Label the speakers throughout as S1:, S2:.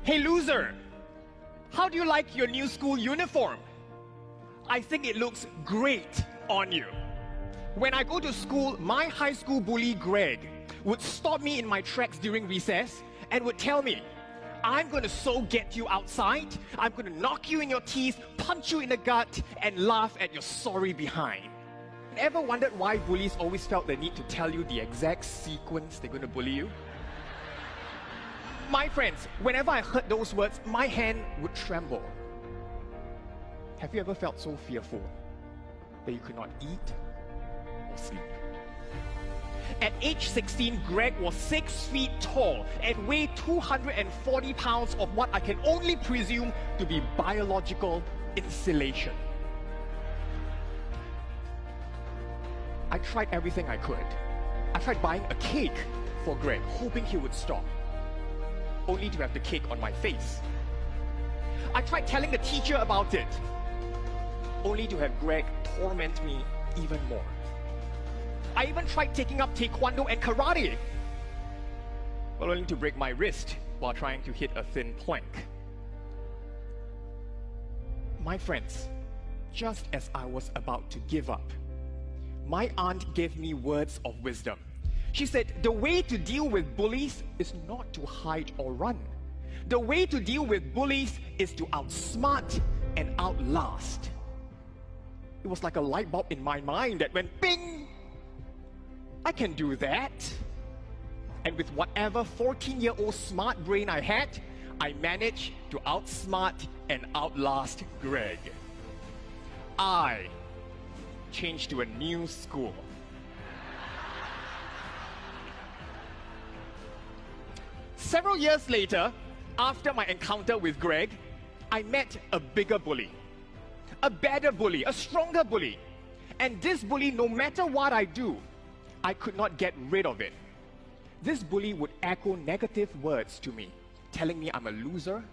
S1: Hey loser, how do you like your new school uniform? I think it looks great on you. When I go to school, my high school bully Greg would stop me in my tracks during recess and would tell me, I'm going to so get you outside, I'm going to knock you in your teeth, punch you in the gut, and laugh at your sorry behind. Ever wondered why bullies always felt the need to tell you the exact sequence they're going to bully you? My friends, whenever I heard those words, my hand would tremble. Have you ever felt so fearful that you could not eat or sleep? At age 16, Greg was 6 feet tall and weighed 240 pounds of what I can only presume to be biological insulation. I tried everything I could. I tried buying a cake for Greg, hoping he would stop, only to have the cake on my face. I tried telling the teacher about it, only to have Greg torment me even more. I even tried taking up taekwondo and karate, but only to break my wrist while trying to hit a thin plank. My friends, just as I was about to give up, my aunt gave me words of wisdom. She said, the way to deal with bullies is not to hide or run. The way to deal with bullies is to outsmart and outlast. It was like a light bulb in my mind that went bing! I can do that. And with whatever 14-year-old smart brain I had, I managed to outsmart and outlast Greg. I changed to a new school. Several years later, after my encounter with Greg, I met a bigger bully, a better bully, a stronger bully. And this bully, no matter what I do, I could not get rid of it. This bully would echo negative words to me, telling me I'm a loser,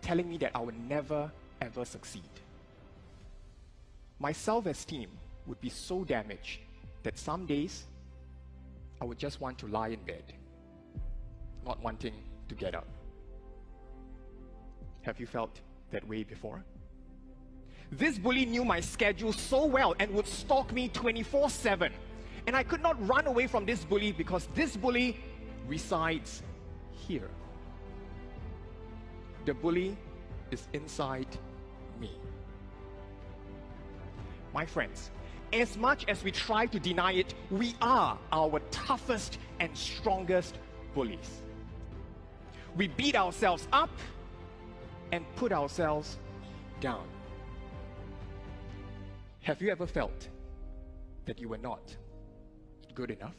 S1: telling me that I would never, ever succeed. My self-esteem would be so damaged that some days I would just want to lie in bed, not wanting to get up. Have you felt that way before? This bully knew my schedule so well and would stalk me 24/7. And I could not run away from this bully because this bully resides here. The bully is inside me. My friends, as much as we try to deny it, we are our toughest and strongest bullies. We beat ourselves up and put ourselves down. Have you ever felt that you were not good enough?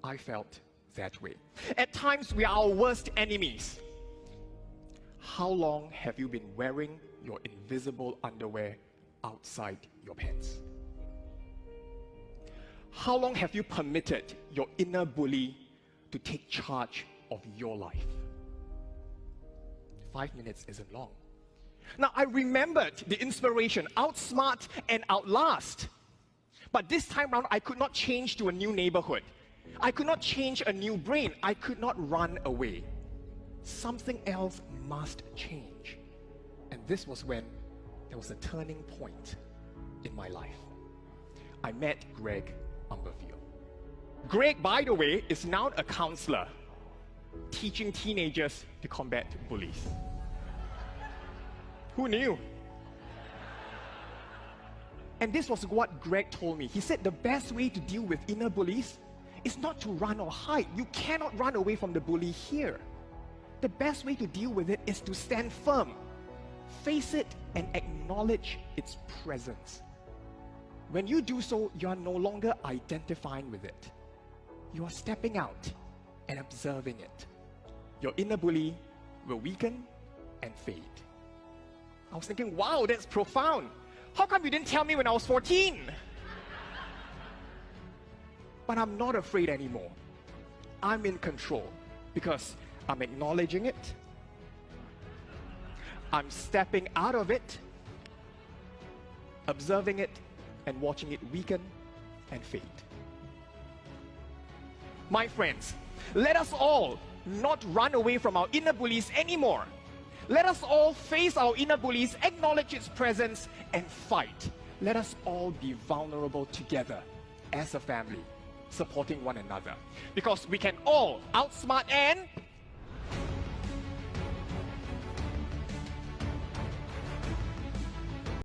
S1: I felt that way. At times, we are our worst enemies. How long have you been wearing your invisible underwear outside your pants? How long have you permitted your inner bully to take charge of your life? 5 minutes isn't long. Now, I remembered the inspiration, outsmart and outlast. But this time around, I could not change to a new neighborhood. I could not change a new brain. I could not run away. Something else must change. And this was when there was a turning point in my life. I met Greg Umberfield. Greg, by the way, is now a counselor, teaching teenagers to combat bullies. Who knew? And this was what Greg told me. He said the best way to deal with inner bullies is not to run or hide. You cannot run away from the bully here. The best way to deal with it is to stand firm, face it, and acknowledge its presence. When you do so, you are no longer identifying with it. You are stepping out and observing it. Your inner bully will weaken and fade. I was thinking, wow, that's profound. How come you didn't tell me when I was 14? But I'm not afraid anymore. I'm in control because I'm acknowledging it. I'm stepping out of it, observing it, and watching it weaken and fade. My friends, let us all not run away from our inner bullies anymore. Let us all face our inner bullies, acknowledge its presence, and fight. Let us all be vulnerable together as a family, supporting one another. Because we can all outsmart and